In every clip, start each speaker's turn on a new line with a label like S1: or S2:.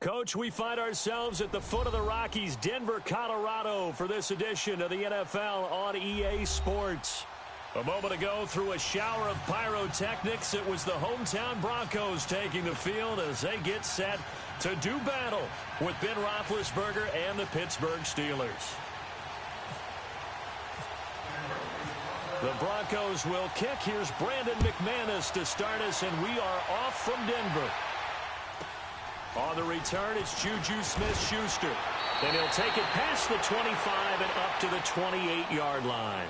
S1: Coach, we find ourselves at the foot of the Rockies, Denver, Colorado, for this edition of the NFL on EA Sports. A moment ago, through a shower of pyrotechnics, it was the hometown Broncos taking the field as they get set to do battle with Ben Roethlisberger and the Pittsburgh Steelers. The Broncos will kick. Here's Brandon McManus to start us, and we are off from Denver. On the return, it's Juju Smith-Schuster. And he'll take it past the 25 and up to the 28-yard line.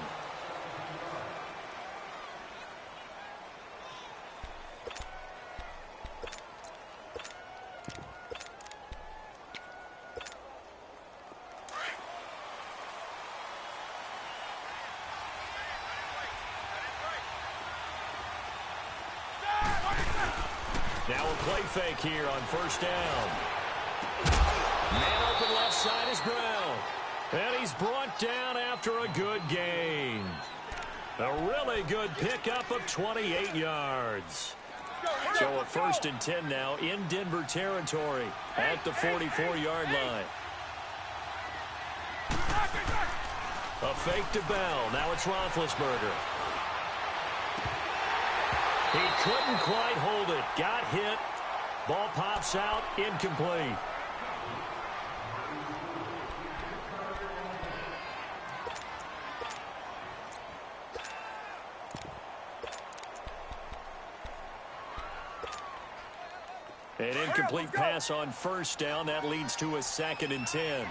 S1: Now a play fake here on first down. Man open left side is Brown. And he's brought down after a good gain. A really good pickup of 28 yards. So a 1st and 10 now in Denver territory at the 44-yard line. A fake to Bell. Now it's Roethlisberger. He couldn't quite hold it. Got hit. Ball pops out. Incomplete. An incomplete pass on first down. That leads to a 2nd and 10.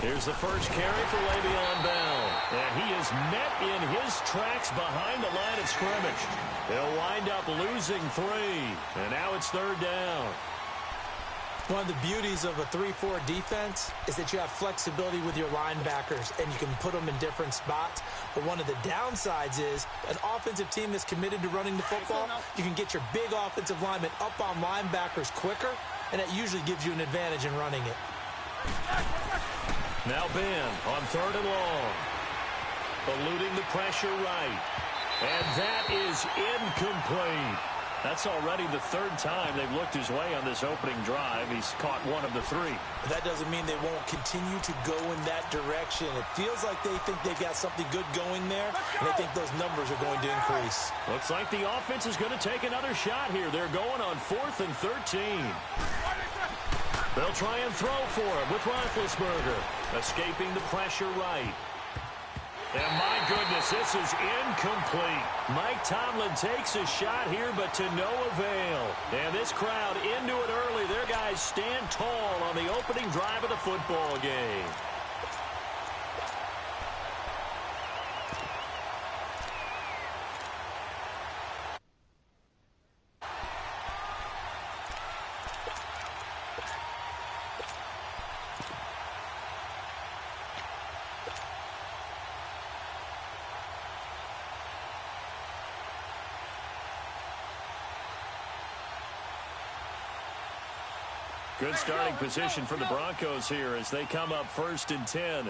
S1: Here's the first carry for Le'Veon Bell. And he is met in his tracks behind the line of scrimmage. They'll wind up losing 3. And now it's 3rd down.
S2: One of the beauties of a 3-4 defense is that you have flexibility with your linebackers, and you can put them in different spots. But one of the downsides is an offensive team that's committed to running the football, you can get your big offensive linemen up on linebackers quicker, and that usually gives you an advantage in running it.
S1: Now Ben on 3rd and long. Eluding the pressure right. And that is incomplete. That's already the 3rd time they've looked his way on this opening drive. He's caught 1 of the 3.
S2: That doesn't mean they won't continue to go in that direction. It feels like they think they've got something good going there, and they think those numbers are going to increase.
S1: Looks like the offense is going to take another shot here. They're going on 4th and 13. They'll try and throw for him with Roethlisberger. Escaping the pressure right. And my goodness, this is incomplete. Mike Tomlin takes a shot here, but to no avail. And this crowd into it early. Their guys stand tall on the opening drive of the football game. Good starting position for the Broncos here as they come up 1st and 10.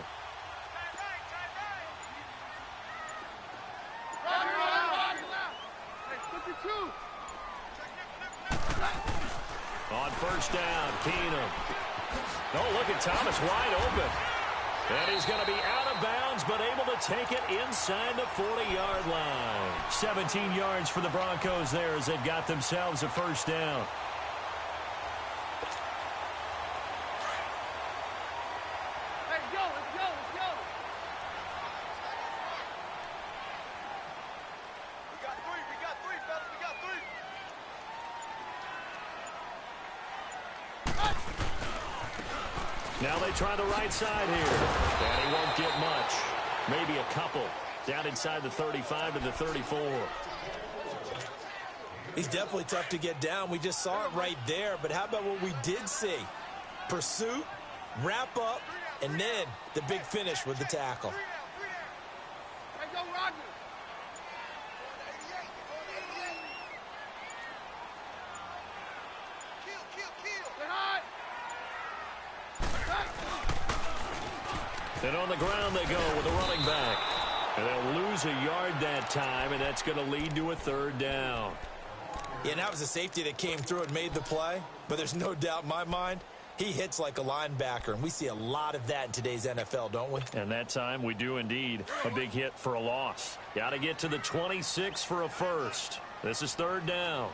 S1: On first down, Keenum. Oh, look at Thomas wide open. And he's going to be out of bounds, but able to take it inside the 40-yard line. 17 yards for the Broncos there as they've got themselves a 1st down. Now they try the right side here. And he won't get much. Maybe a couple. Down inside the 35 to the 34.
S2: He's definitely tough to get down. We just saw it right there. But how about what we did see? Pursuit, wrap up, and then the big finish with the tackle.
S1: And on the ground they go with a running back. And they'll lose a yard that time, and that's going to lead to a third down.
S2: Yeah, and that was a safety that came through and made the play. But there's no doubt in my mind, he hits like a linebacker. And we see a lot of that in today's NFL, don't we?
S1: And that time we do indeed. A big hit for a loss. Got to get to the 26 for a first. This is third down.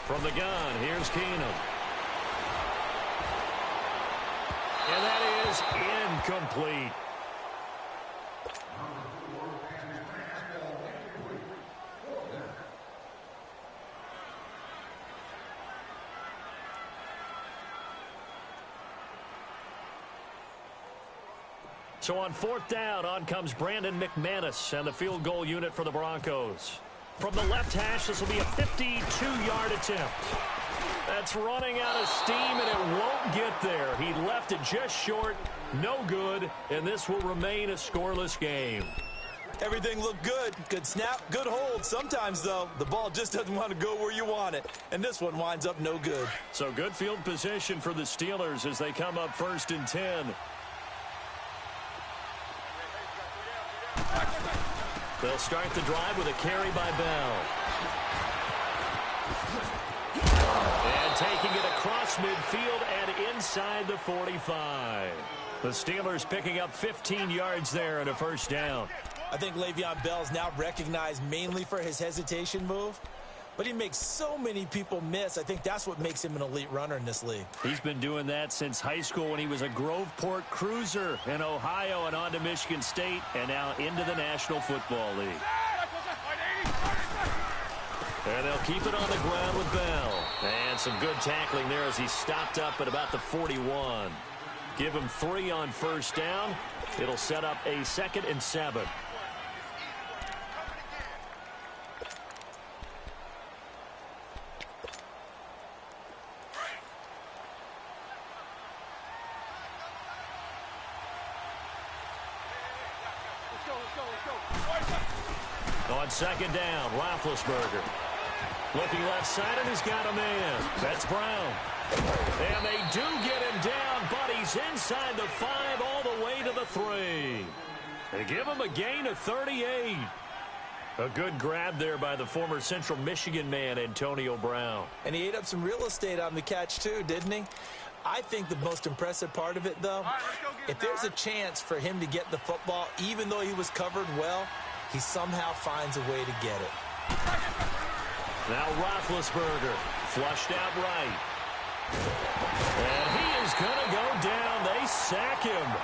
S1: From the gun, here's Keenum. And that is incomplete. So on fourth down, on comes Brandon McManus and the field goal unit for the Broncos. From the left hash, this will be a 52-yard attempt. That's running out of steam, and it won't get there. He left it just short, no good, and this will remain a scoreless game.
S2: Everything looked good. Good snap, good hold. Sometimes, though, the ball just doesn't want to go where you want it, and this one winds up no good.
S1: So good field position for the Steelers as they come up 1st and 10. They'll start the drive with a carry by Bell. And taking it across midfield and inside the 45. The Steelers picking up 15 yards there and a first down.
S2: I think Le'Veon Bell's now recognized mainly for his hesitation move, but he makes so many people miss. I think that's what makes him an elite runner in this league.
S1: He's been doing that since high school when he was a Groveport Cruiser in Ohio and on to Michigan State and now into the National Football League. And they'll keep it on the ground with Bell. And some good tackling there as he stopped up at about the 41. Give him 3 on first down. It'll set up a 2nd and 7. On 2nd down, Roethlisberger. Looking left side, and he's got a man. That's Brown. And they do get him down, but he's inside the 5 all the way to the 3. They give him a gain of 38. A good grab there by the former Central Michigan man, Antonio Brown.
S2: And he ate up some real estate on the catch, too, didn't he? I think the most impressive part of it, though, if there's a chance for him to get the football, even though he was covered well, he somehow finds a way to get it.
S1: Now Roethlisberger, flushed out right. And he is going to go down. They sack him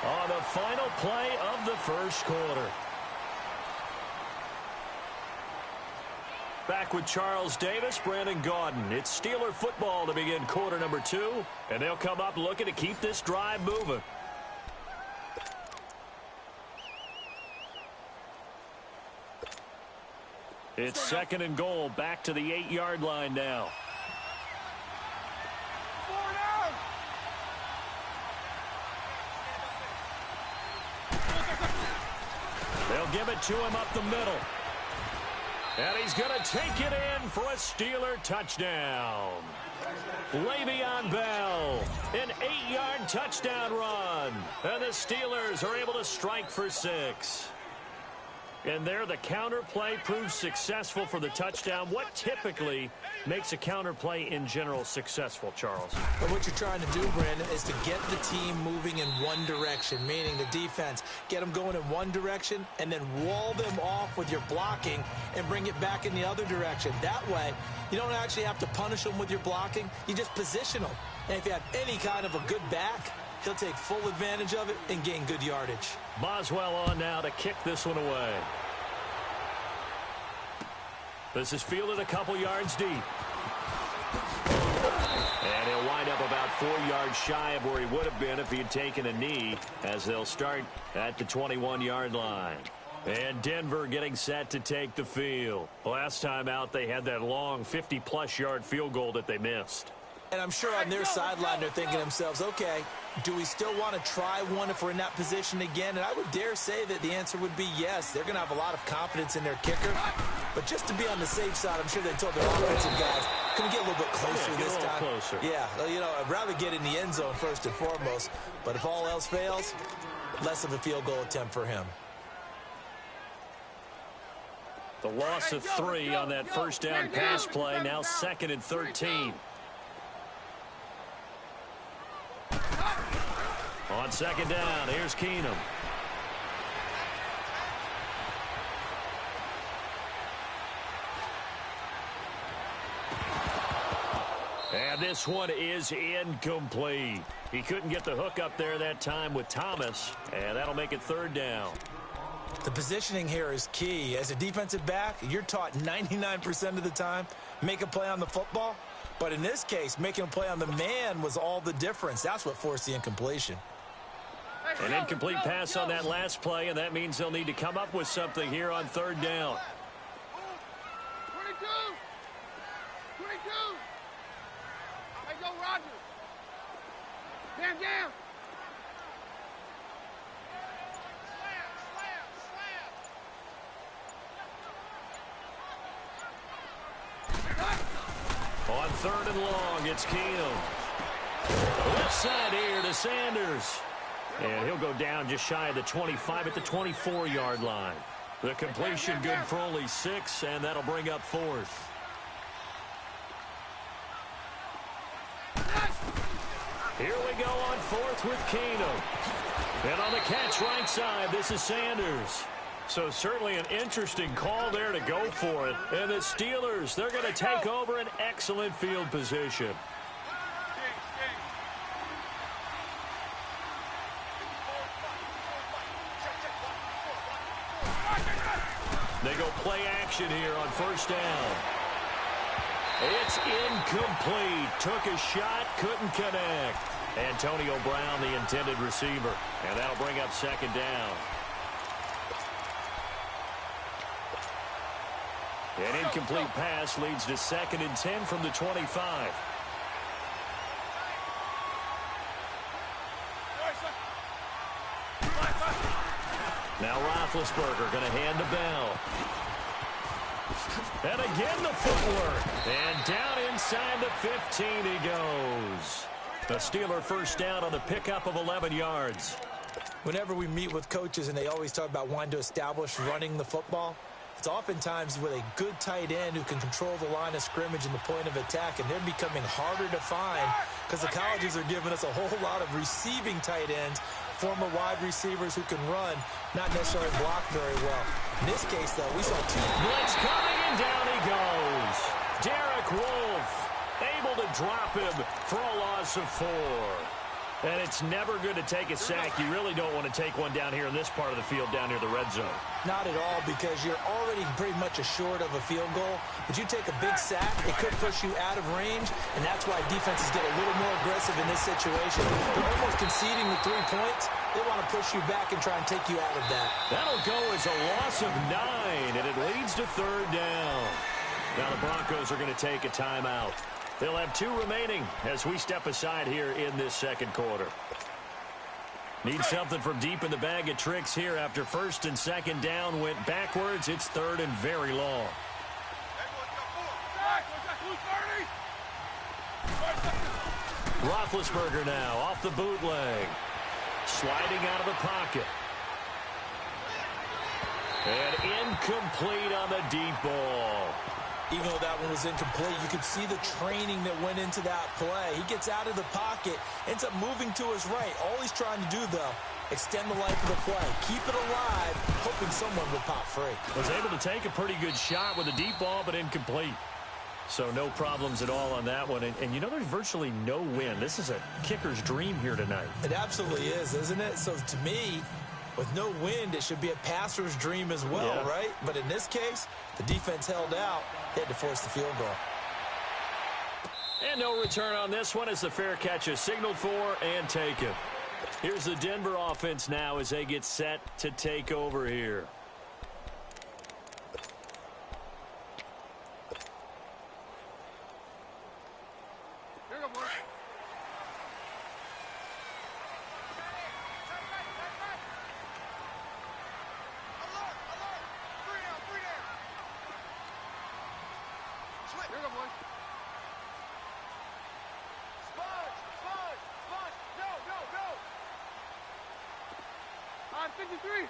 S1: on the final play of the first quarter. Back with Charles Davis, Brandon Gaudin. It's Steeler football to begin quarter number 2. And they'll come up looking to keep this drive moving. It's 2nd and goal, back to the 8-yard line now. They'll give it to him up the middle. And he's going to take it in for a Steeler touchdown. Le'Veon Bell, an 8-yard touchdown run. And the Steelers are able to strike for 6. And there, the counter play proves successful for the touchdown. What typically makes a counter play in general successful, Charles?
S2: But what you're trying to do, Brandon, is to get the team moving in one direction, meaning the defense. Get them going in one direction and then wall them off with your blocking and bring it back in the other direction. That way, you don't actually have to punish them with your blocking. You just position them. And if you have any kind of a good back, he'll take full advantage of it and gain good yardage.
S1: Boswell on now to kick this one away. This is fielded a couple yards deep. And he'll wind up about 4 yards shy of where he would have been if he had taken a knee, as they'll start at the 21-yard line. And Denver getting set to take the field. Last time out, they had that long 50-plus yard field goal that they missed.
S2: And I'm sure on their sideline they're thinking to themselves, okay, do we still want to try one if we're in that position again? And I would dare say that the answer would be yes. They're going to have a lot of confidence in their kicker. But just to be on the safe side, I'm sure they told their offensive guys, can we get a little bit closer this time?
S1: Closer.
S2: Yeah, you know, I'd rather get in the end zone first and foremost. But if all else fails, less of a field goal attempt for him.
S1: The loss of 3 on that first down pass play, now 2nd and 13. On 2nd down, here's Keenum. And this one is incomplete. He couldn't get the hook up there that time with Thomas, and that'll make it 3rd down.
S2: The positioning here is key. As a defensive back, you're taught 99% of the time, make a play on the football. But in this case, making a play on the man was all the difference. That's what forced the incompletion.
S1: An incomplete pass on that last play, and that means they'll need to come up with something here on 3rd down.
S3: 22. Hey, go, Roger. Down.
S1: On 3rd and long, it's Keenum. Left side here to Sanders. And he'll go down just shy of the 25 at the 24-yard line. The completion good for only 6, and that'll bring up 4th. Here we go on 4th with Keenum. And on the catch right side, this is Sanders. So certainly an interesting call there to go for it. And the Steelers, they're going to take over an excellent field position. They go play action here on 1st down. It's incomplete. Took a shot, couldn't connect. Antonio Brown, the intended receiver. And that'll bring up 2nd down. An incomplete pass leads to 2nd and 10 from the 25. Now Roethlisberger going to hand the bell. And again the footwork. And down inside the 15 he goes. The Steeler 1st down on the pickup of 11 yards.
S2: Whenever we meet with coaches and they always talk about wanting to establish running the football, it's oftentimes with a good tight end who can control the line of scrimmage and the point of attack, and they're becoming harder to find because the colleges are giving us a whole lot of receiving tight ends, former wide receivers who can run, not necessarily block very well. In this case, though, we saw 2.
S1: Blitz coming, and down he goes. Derek Wolfe able to drop him for a loss of 4. And it's never good to take a sack. You really don't want to take one down here in this part of the field, down near the red zone.
S2: Not at all, because you're already pretty much assured of a field goal. But you take a big sack, it could push you out of range, and that's why defenses get a little more aggressive in this situation. They're almost conceding the 3 points. They want to push you back and try and take you out of that.
S1: That'll go as a loss of 9, and it leads to 3rd down. Now the Broncos are going to take a timeout. They'll have 2 remaining as we step aside here in this 2nd quarter. Need something from deep in the bag of tricks here after 1st and 2nd down went backwards. It's 3rd and very long. Roethlisberger now off the bootleg. Sliding out of the pocket. And incomplete on the deep ball.
S2: Even though that one was incomplete, you could see the training that went into that play. He gets out of the pocket, ends up moving to his right. All he's trying to do, though, extend the life of the play. Keep it alive, hoping someone would pop free.
S1: Was able to take a pretty good shot with a deep ball, but incomplete. So no problems at all on that one. And you know, there's virtually no wind. This is a kicker's dream here tonight.
S2: It absolutely is, isn't it? So to me, with no wind, it should be a passer's dream as well,
S1: yeah.
S2: Right? But in this case, the defense held out. They had to force the field goal.
S1: And no return on this one as the fair catch is signaled for and taken. Here's the Denver offense now as they get set to take over here.
S3: Here we go, boys. Sponge! Go! 53!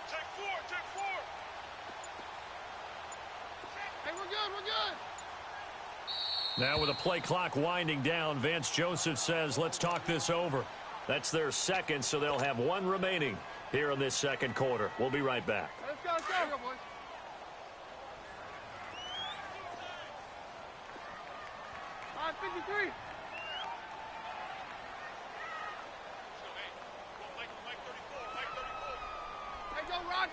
S3: Take four! Hey, we're good!
S1: Now with the play clock winding down, Vance Joseph says, let's talk this over. That's their second, so they'll have one remaining here in this second quarter. We'll be right back.
S3: Let's go, boys. All right, 53. Hey, go, Roger.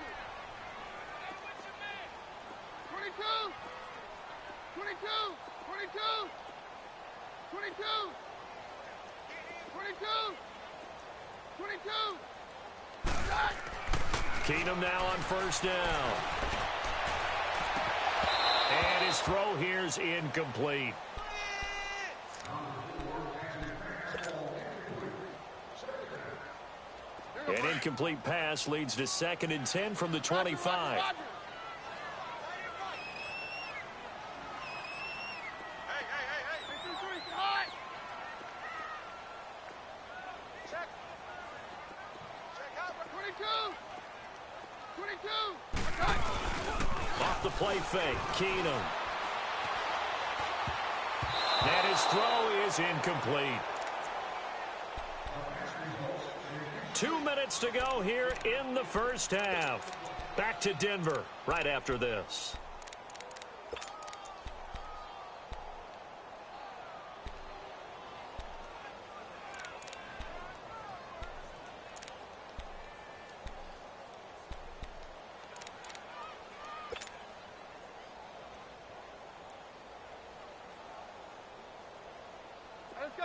S3: 22.
S1: Keenum now on first down. And his throw here's incomplete. An incomplete pass leads to 2nd and 10 from the 25. Off the play fake, Keenum. And his throw is incomplete. 2 minutes to go here in the first half. Back to Denver right after this.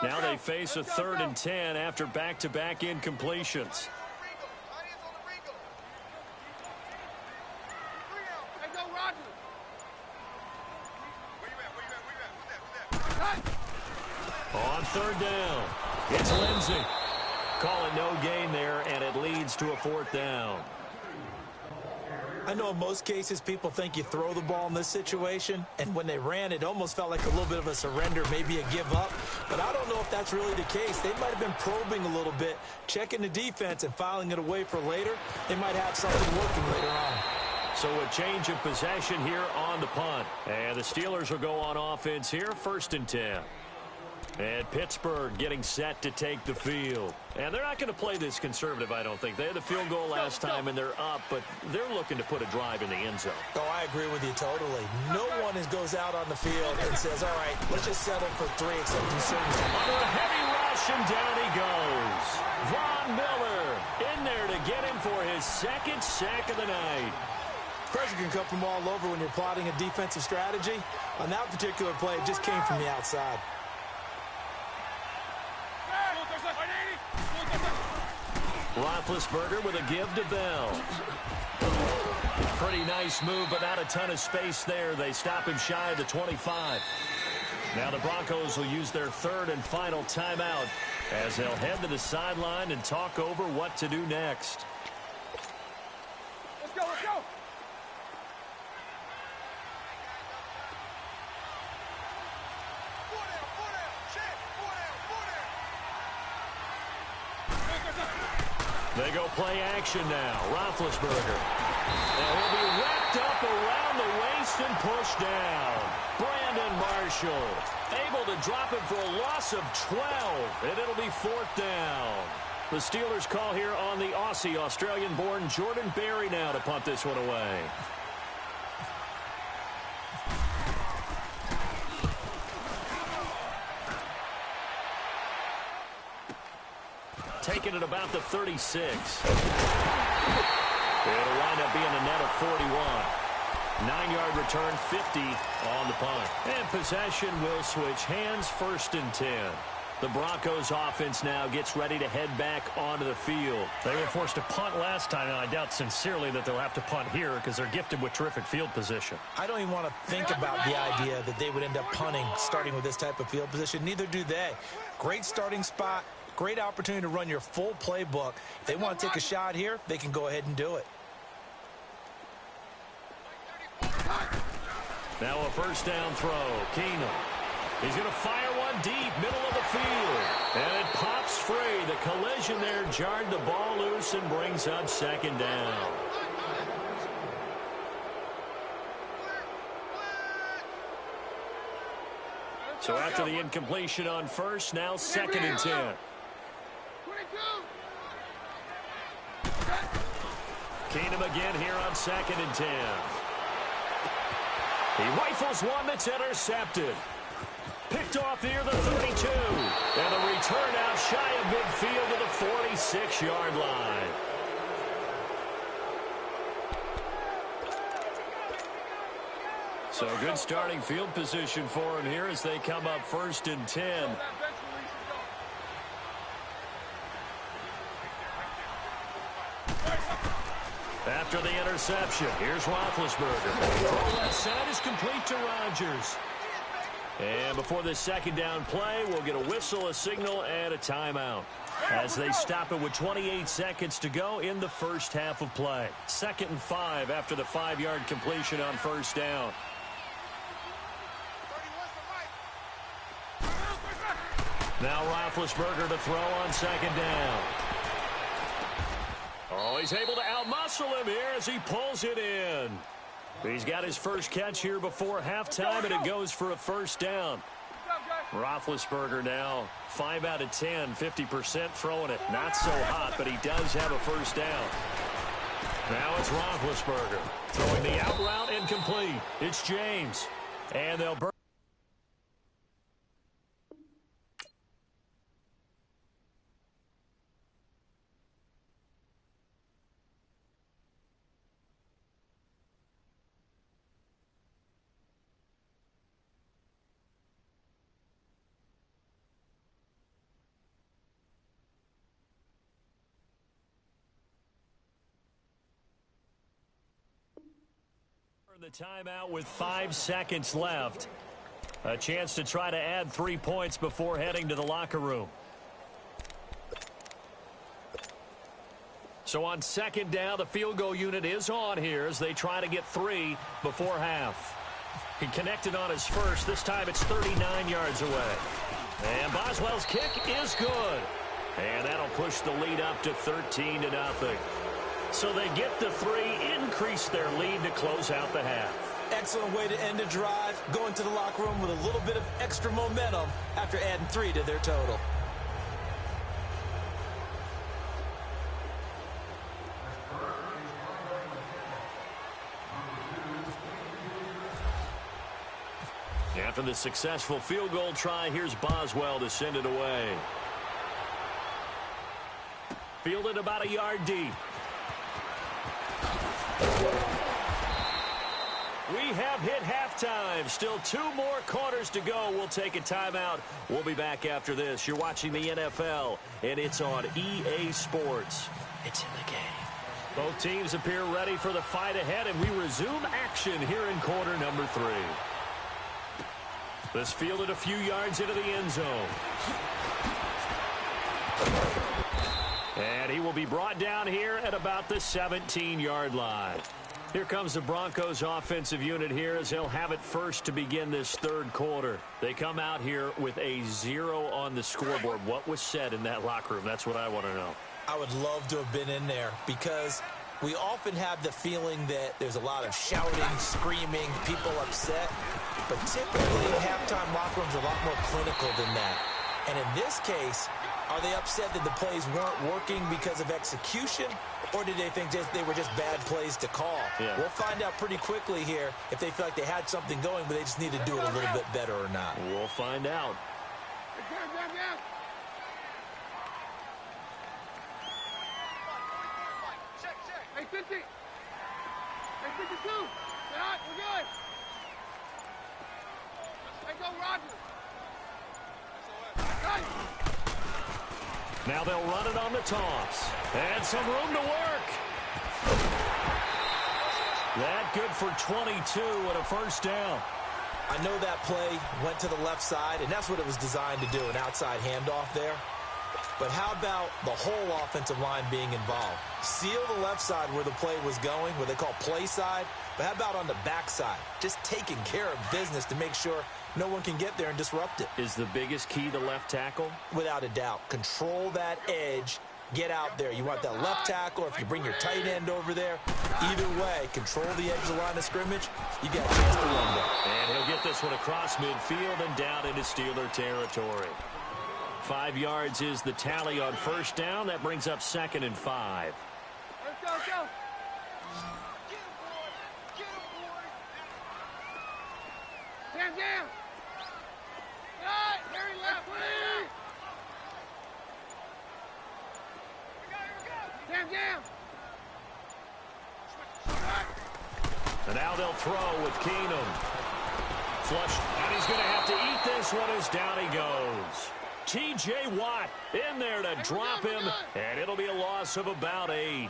S1: Now they face a 3rd and 10 after back-to-back incompletions. On 3rd down, it's Lindsey. Call it no gain there, and it leads to a 4th down.
S2: I know in most cases people think you throw the ball in this situation, and when they ran, it almost felt like a little bit of a surrender, maybe a give up. But I don't know if that's really the case. They might have been probing a little bit, checking the defense and filing it away for later. They might have something working later on.
S1: So a change of possession here on the punt. And the Steelers will go on offense here, 1st and 10. And Pittsburgh getting set to take the field. And they're not going to play this conservative, I don't think. They had the field goal last time, and they're up, but they're looking to put a drive in the end zone.
S2: Oh, I agree with you totally. No one goes out on the field and says, all right, let's just settle for 3 except in certain times.
S1: Under a heavy rush, and down he goes. Von Miller in there to get him for his 2nd sack of the night.
S2: Pressure can come from all over when you're plotting a defensive strategy. On that particular play, it just came from the outside.
S1: Roethlisberger with a give to Bell. Pretty nice move, but not a ton of space there. They stop him shy of the 25. Now the Broncos will use their 3rd and final timeout as they'll head to the sideline and talk over what to do next.
S3: Let's go!
S1: They go play action now. Roethlisberger. And he'll be wrapped up around the waist and pushed down. Brandon Marshall able to drop him for a loss of 12, and it'll be 4th down. The Steelers call here on the Aussie, Australian-born Jordan Berry now to punt this one away. Taking it about the 36. It'll wind up being a net of 41. 9-yard return, 50 on the punt. And possession will switch hands, 1st and 10. The Broncos offense now gets ready to head back onto the field.
S4: They were forced to punt last time, and I doubt sincerely that they'll have to punt here because they're gifted with terrific field position.
S2: I don't even want to think about the idea that they would end up punting starting with this type of field position. Neither do they. Great starting spot. Great opportunity to run your full playbook. If they want to take a shot here, they can go ahead and do it.
S1: Now a first down throw. Keenum. He's going to fire one deep, middle of the field. And it pops free. The collision there jarred the ball loose and brings up second down. So after the incompletion on first, now 2nd and 10.
S3: 22.
S1: Keenum again here on 2nd and 10. He rifles one that's intercepted. Picked off near the 32. And the return out shy of midfield to the 46-yard line. So good starting field position for him here as they come up 1st and 10. After the interception, here's Roethlisberger. Throw left side is complete to Rodgers. And before this second down play, we'll get a whistle, a signal, and a timeout as they stop it with 28 seconds to go in the first half of play. 2nd and 5 after the 5-yard completion on first down. Now Roethlisberger to throw on 2nd down. Oh, he's able to outmuscle him here as he pulls it in. He's got his first catch here before halftime, and it goes for a first down. Roethlisberger now 5 out of 10, 50% throwing it. Not so hot, but he does have a first down. Now it's Roethlisberger throwing the out route incomplete. It's James, and they'll burn. The timeout with 5 seconds left. A chance to try to add 3 points before heading to the locker room. So on 2nd down, the field goal unit is on here as they try to get 3 before half. He connected on his first. This time it's 39 yards away. And Boswell's kick is good. And that'll push the lead up to 13-0. So they get the 3, increase their lead to close out the half.
S2: Excellent way to end a drive, going to the locker room with a little bit of extra momentum after adding 3 to their total.
S1: After the successful field goal try, here's Boswell to send it away. Fielded about a yard deep. We have hit halftime. Still 2 more quarters to go. We'll take a timeout. We'll be back after this. You're watching the NFL, and it's on EA Sports. It's in the game. Both teams appear ready for the fight ahead, and we resume action here in quarter number 3. This fielded a few yards into the end zone. And he will be brought down here at about the 17-yard line. Here comes the Broncos offensive unit here as they'll have it first to begin this 3rd quarter. They come out here with a 0 on the scoreboard. What was said in that locker room? That's what I want to know.
S2: I would love to have been in there because we often have the feeling that there's a lot of shouting, screaming, people upset. But typically, halftime locker rooms are a lot more clinical than that. And in this case, are they upset that the plays weren't working because of execution, or did they think they were just bad plays to call?
S1: Yeah.
S2: We'll find out pretty quickly here if they feel like they had something going, but they just need to do it a little bit better or not.
S1: We'll find out.
S3: Hey, 50. Hey, 52. Shot, we're good. Hey, go, Rodgers. Got it.
S1: Now they'll run it on the toss. And some room to work. That good for 22 and a first down.
S2: I know that play went to the left side, and that's what it was designed to do, an outside handoff there. But how about the whole offensive line being involved? Seal the left side where the play was going, what they call play side. But how about on the back side? Just taking care of business to make sure no one can get there and disrupt it.
S1: Is the biggest key the left tackle?
S2: Without a doubt. Control that edge. Get out there. You want that left tackle, or if you bring your tight end over there, either way, control the edge of the line of scrimmage. You got a chance to run there.
S1: And he'll get this one across midfield and down into Steeler territory. 5 yards is the tally on first down. That brings up 2nd and 5.
S3: Let's go, let's go. Stand down. Right, very left, please. Stand down.
S1: And now they'll throw with Keenum. Flushed, and he's going to have to eat this one as down he goes. T.J. Watt in there to drop him, and it'll be a loss of about 8.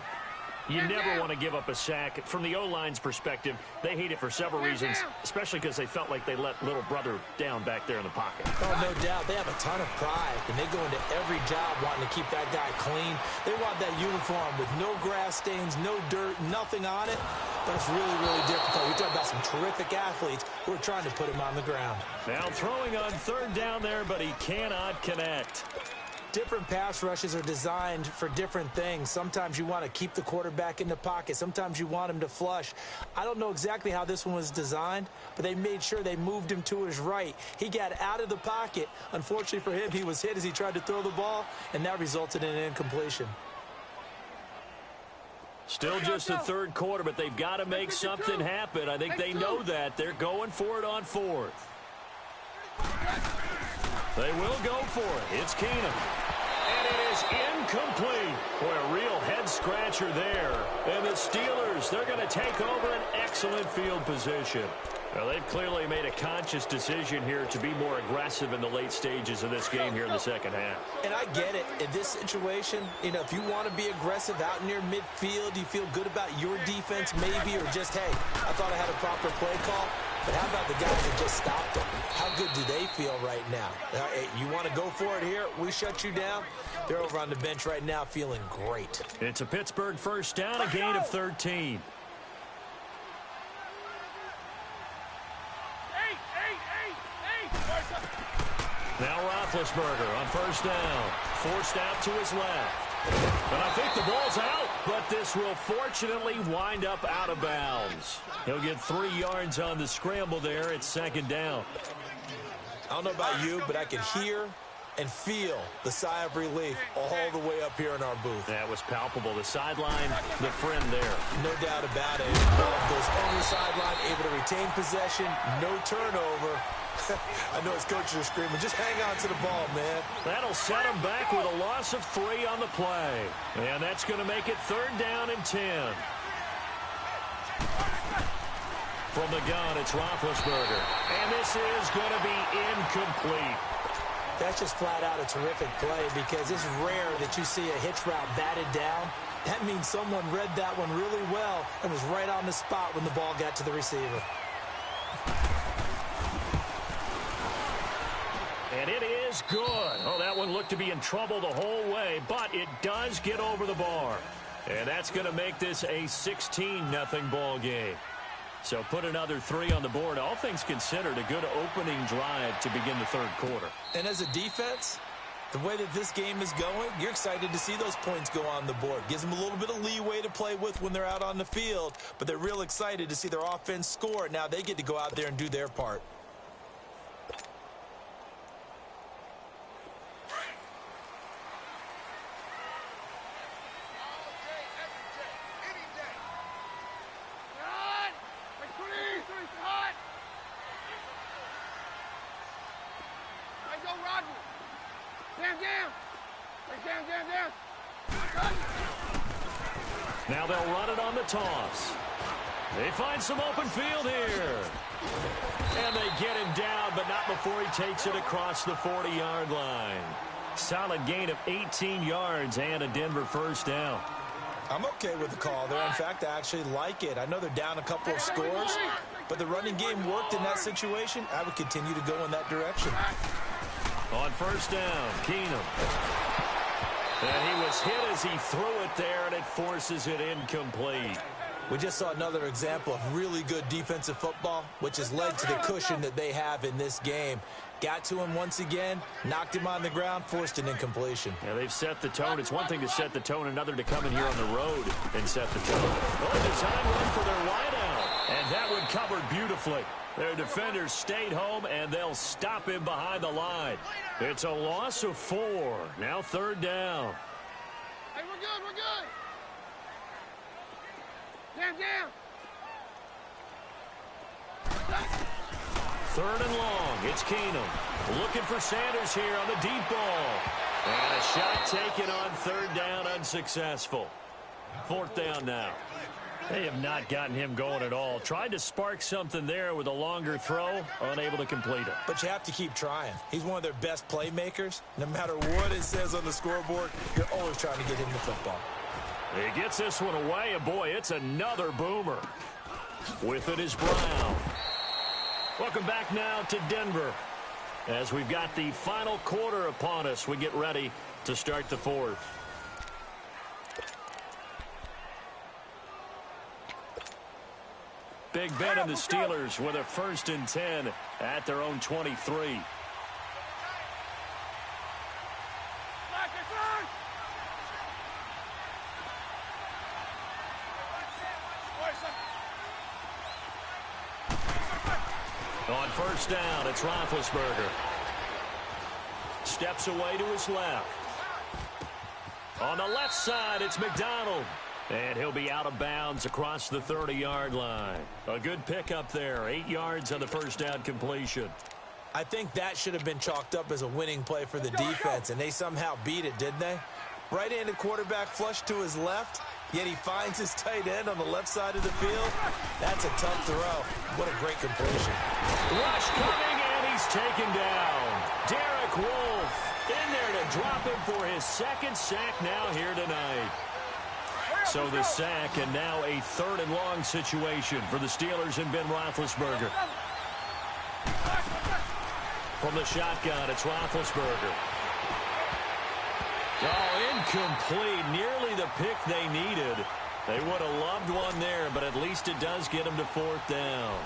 S1: You never want to give up a sack. From the O-line's perspective, they hate it for several reasons, especially because they felt like they let little brother down back there in the pocket.
S2: Oh, no doubt. They have a ton of pride, and they go into every job wanting to keep that guy clean. They want that uniform with no grass stains, no dirt, nothing on it. But it's really, really difficult. We talk about some terrific athletes who are trying to put him on the ground.
S1: Now throwing on 3rd down there, but he cannot connect.
S2: Different pass rushes are designed for different things. Sometimes you want to keep the quarterback in the pocket. Sometimes you want him to flush. I don't know exactly how this one was designed, but they made sure they moved him to his right. He got out of the pocket. Unfortunately for him, he was hit as he tried to throw the ball, and that resulted in an incompletion.
S1: Still just the 3rd quarter, but they've got to make something happen. I think they know that. They're going for it on 4th. They will go for it. It's Keenum. And it is incomplete. Boy, a real head-scratcher there. And the Steelers, they're going to take over an excellent field position. Well, they've clearly made a conscious decision here to be more aggressive in the late stages of this game here in the second half.
S2: And I get it. In this situation, you know, if you want to be aggressive out near midfield, you feel good about your defense maybe, or just, hey, I thought I had a proper play call. But how about the guys that just stopped them? How good do they feel right now? You want to go for it here? We shut you down. They're over on the bench right now feeling great.
S1: It's a Pittsburgh first down, a gain of 13. Now Roethlisberger on first down. Forced out to his left. And I think the ball's out, but this will fortunately wind up out of bounds. He'll get 3 yards on the scramble there. It's 2nd down.
S2: I don't know about you, but I could hear and feel the sigh of relief all the way up here in our booth.
S1: That was palpable. The sideline, the friend there.
S2: No doubt about it. Goes on the sideline, able to retain possession, no turnover. I know his coaches are screaming, just hang on to the ball, man.
S1: That'll set him back with a loss of 3 on the play. And that's going to make it 3rd down and 10. From the gun, it's Roethlisberger. And this is going to be incomplete.
S2: That's just flat out a terrific play, because it's rare that you see a hitch route batted down. That means someone read that one really well and was right on the spot when the ball got to the receiver.
S1: And it is good. Oh, that one looked to be in trouble the whole way, but it does get over the bar. And that's going to make this a 16-0 ball game. So put another 3 on the board. All things considered, a good opening drive to begin the 3rd quarter.
S2: And as a defense, the way that this game is going, you're excited to see those points go on the board. Gives them a little bit of leeway to play with when they're out on the field, but they're real excited to see their offense score. Now they get to go out there and do their part.
S1: Now they'll run it on the toss. They find some open field here. And they get him down, but not before he takes it across the 40-yard line. Solid gain of 18 yards and a Denver first down.
S2: I'm okay with the call there. In fact, I actually like it. I know they're down a couple of scores, but the running game worked in that situation. I would continue to go in that direction.
S1: On first down, Keenum. was hit as he threw it there, and it forces it incomplete.
S2: We just saw another example of really good defensive football, which has led to the cushion that they have in this game. Got to him once again, knocked him on the ground, forced an incompletion.
S1: Yeah, they've set the tone. It's one thing to set the tone, another to come in here on the road and set the tone. Oh, design run for their wideout. And that one covered beautifully. Their defenders stayed home, and they'll stop him behind the line. It's a loss of 4. Now 3rd down.
S3: Hey, we're good, we're good. Down.
S1: 3rd and long. It's Keenum looking for Sanders here on the deep ball. And a shot taken on 3rd down, unsuccessful. 4th down now.
S4: They have not gotten him going at all. Tried to spark something there with a longer throw, unable to complete it.
S2: But you have to keep trying. He's one of their best playmakers. No matter what it says on the scoreboard, you're always trying to get him the football.
S1: He gets this one away, and boy, it's another boomer. With it is Brown. Welcome back now to Denver. As we've got the final quarter upon us, we get ready to start the 4th. Big Ben and the Steelers with a 1st and 10 at their own 23. On 1st down, it's Roethlisberger. Steps away to his left. On the left side, it's McDonald. And he'll be out of bounds across the 30-yard line. A good pickup there. 8 yards on the 1st down completion.
S2: I think that should have been chalked up as a winning play for the defense, and they somehow beat it, didn't they? Right-handed quarterback flush to his left, yet he finds his tight end on the left side of the field. That's a tough throw. What a great completion.
S1: Rush coming, and he's taken down. Derek Wolfe in there to drop him for his 2nd sack now here tonight. So the sack, and now a 3rd and long situation for the Steelers and Ben Roethlisberger. From the shotgun, it's Roethlisberger. Oh, incomplete. Nearly the pick they needed. They would have loved one there, but at least it does get them to 4th down.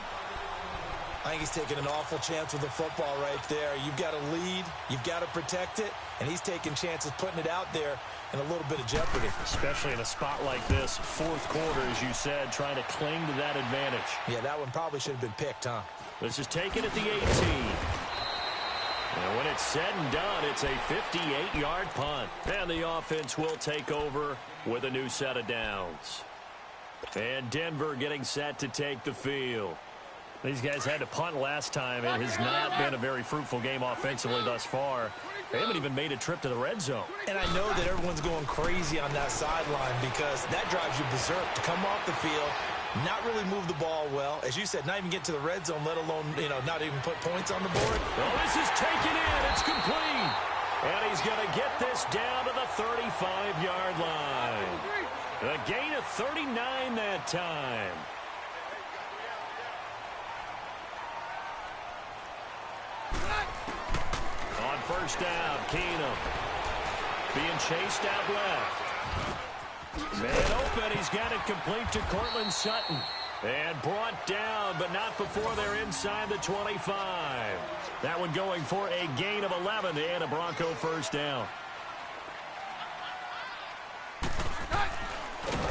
S2: I think he's taking an awful chance with the football right there. You've got to lead, you've got to protect it, and he's taking chances putting it out there in a little bit of jeopardy.
S4: Especially in a spot like this, 4th quarter, as you said, trying to cling to that advantage.
S2: Yeah, that one probably should have been picked, huh?
S1: This is taken at the 18. And when it's said and done, it's a 58-yard punt. And the offense will take over with a new set of downs. And Denver getting set to take the field.
S4: These guys had to punt last time. It has not been a very fruitful game offensively thus far. They haven't even made a trip to the red zone.
S2: And I know that everyone's going crazy on that sideline because that drives you berserk to come off the field, not really move the ball well. As you said, not even get to the red zone, let alone, not even put points on the board.
S1: Well, this is taken in. It's complete. And he's going to get this down to the 35-yard line. A gain of 39 that time. On 1st down, Keenum being chased out left. Man open, he's got it complete to Cortland Sutton. And brought down, but not before they're inside the 25. That one going for a gain of 11 and a Bronco 1st down.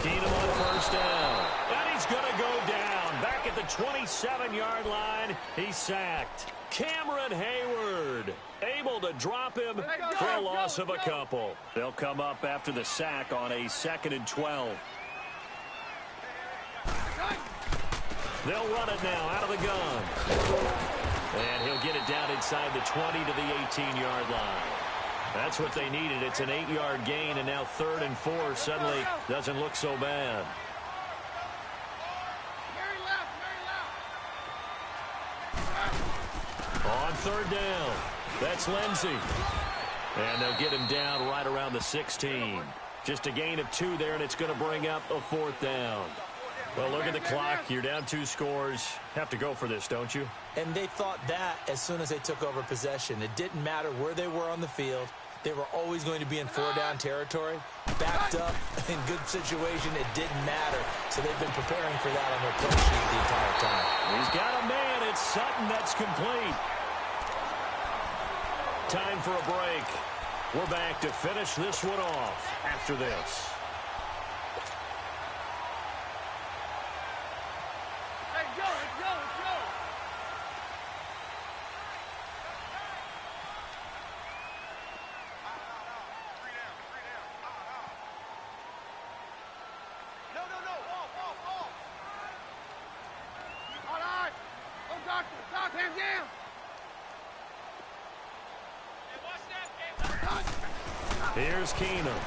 S1: Keenum on 1st down. And he's going to go down. Back at the 27-yard line, he's sacked. Cameron Hayward able to drop him for a loss of a couple. They'll come up after the sack on a 2nd and 12. They'll run it now out of the gun. And he'll get it down inside the 20 to the 18-yard line. That's what they needed. It's an 8-yard gain, and now 3rd and 4 suddenly doesn't look so bad. On 3rd down, that's Lindsey. And they'll get him down right around the 16. Just a gain of 2 there, and it's going to bring up a 4th down. Well, look at the clock. You're down 2 scores. Have to go for this, don't you?
S2: And they thought that as soon as they took over possession. It didn't matter where they were on the field. They were always going to be in 4-down territory. Backed up, in good situation, it didn't matter. So they've been preparing for that on their play sheet the entire time.
S1: He's got a man. It's Sutton that's complete. Time for a break. We're back to finish this one off after this.
S3: Let's go, let's go, let's go. All right. Go, doctor. Doc, hands down.
S1: Here's Keenum.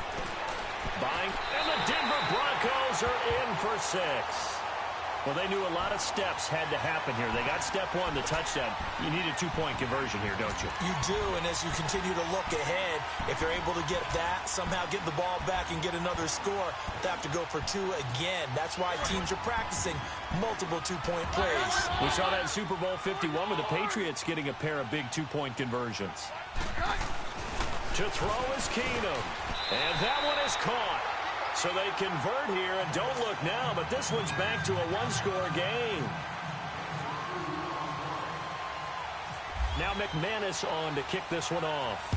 S1: Buying, and the Denver Broncos are in for 6. Well, they knew a lot of steps had to happen here. They got step 1, the touchdown. You need a 2-point conversion here, don't you?
S2: You do, and as you continue to look ahead, if they're able to get that, somehow get the ball back and get another score, they have to go for 2 again. That's why teams are practicing multiple 2-point plays.
S1: We saw that in Super Bowl 51 with the Patriots getting a pair of big 2-point conversions. To throw is Keenum. And that one is caught. So they convert here, and don't look now, but this one's back to a 1-score game. Now McManus on to kick this one off.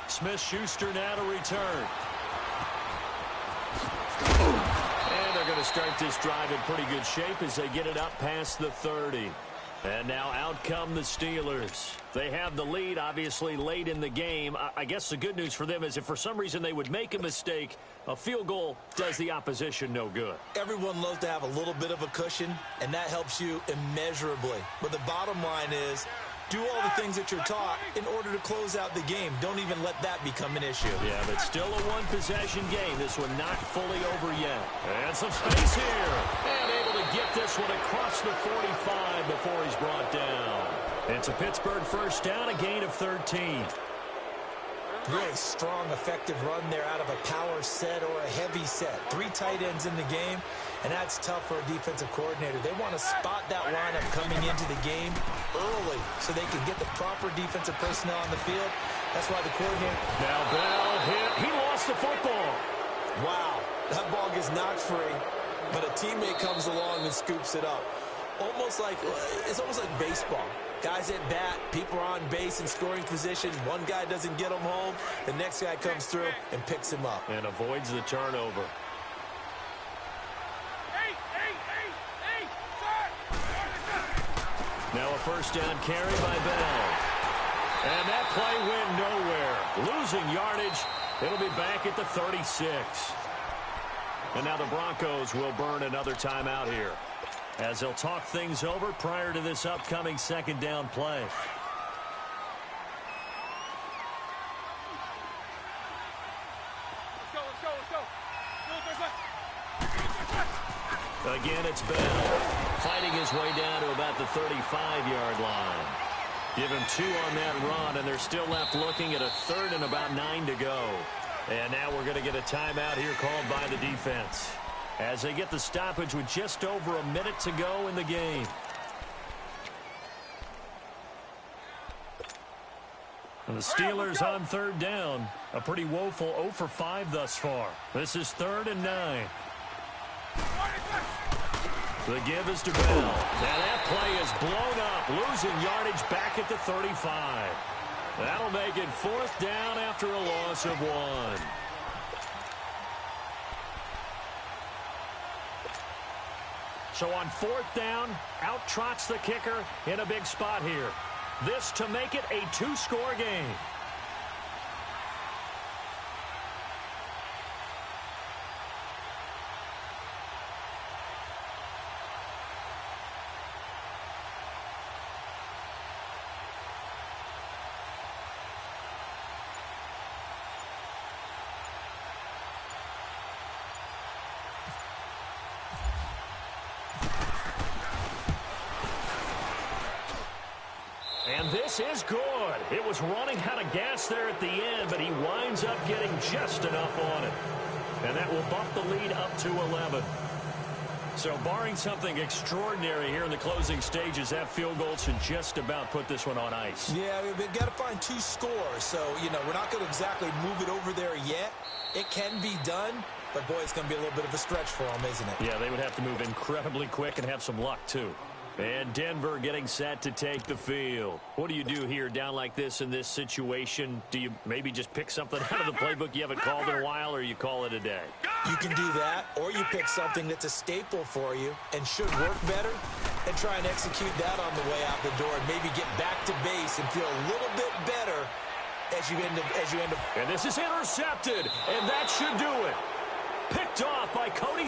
S1: Smith-Schuster now to return. And they're going to start this drive in pretty good shape as they get it up past the 30. And now out come the Steelers. They have the lead, obviously, late in the game. I guess the good news for them is if for some reason they would make a mistake, a field goal does the opposition no good.
S2: Everyone loves to have a little bit of a cushion, and that helps you immeasurably. But the bottom line is, do all the things that you're taught in order to close out the game. Don't even let that become an issue.
S1: Yeah, but still a one-possession game. This one not fully over yet. And some space here. And able to get this one across the 45 before he's brought down. It's a Pittsburgh first down, a gain of 13.
S2: Really strong, effective run there out of a power set or a heavy set. 3 tight ends in the game, and that's tough for a defensive coordinator. They want to spot that lineup coming into the game early so they can get the proper defensive personnel on the field. That's why the coordinator...
S1: Now Bell hit. He lost the football.
S2: Wow, that ball gets knocked free, but a teammate comes along and scoops it up. It's almost like baseball. Guys at bat, people are on base in scoring position. One guy doesn't get him home. The next guy comes through and picks him up.
S1: And avoids the turnover. Now a first down carry by Bell. And that play went nowhere. Losing yardage. It'll be back at the 36. And now the Broncos will burn another timeout here, as they'll talk things over prior to this upcoming second down play. Again, it's Bell fighting his way down to about the 35-yard line. Give him 2 on that run, and they're still left looking at a 3rd and about 9 to go. And now we're going to get a timeout here called by the defense, as they get the stoppage with just over a minute to go in the game. And the Steelers on 3rd down. A pretty woeful 0 for 5 thus far. This is 3rd and 9. The give is to Bell. Now that play is blown up, losing yardage back at the 35. That'll make it 4th down after a loss of 1. So on 4th down, out trots the kicker in a big spot here. This to make it a 2-score game. And this is good. It was running out of gas there at the end, but he winds up getting just enough on it. And that will bump the lead up to 11. So barring something extraordinary here in the closing stages, that field goal should just about put this one on ice.
S2: Yeah, we've got to find 2 scores. So, we're not going to exactly move it over there yet. It can be done, but, boy, it's going to be a little bit of a stretch for them, isn't it?
S1: Yeah, they would have to move incredibly quick and have some luck, too. And Denver getting set to take the field. What do you do here down like this in this situation? Do you maybe just pick something out of the playbook you haven't called in a while, or you call it a day?
S2: You can do that, or you pick something that's a staple for you and should work better and try and execute that on the way out the door and maybe get back to base and feel a little bit better as you end up.
S1: And this is intercepted, and that should do it. Picked off by Cody.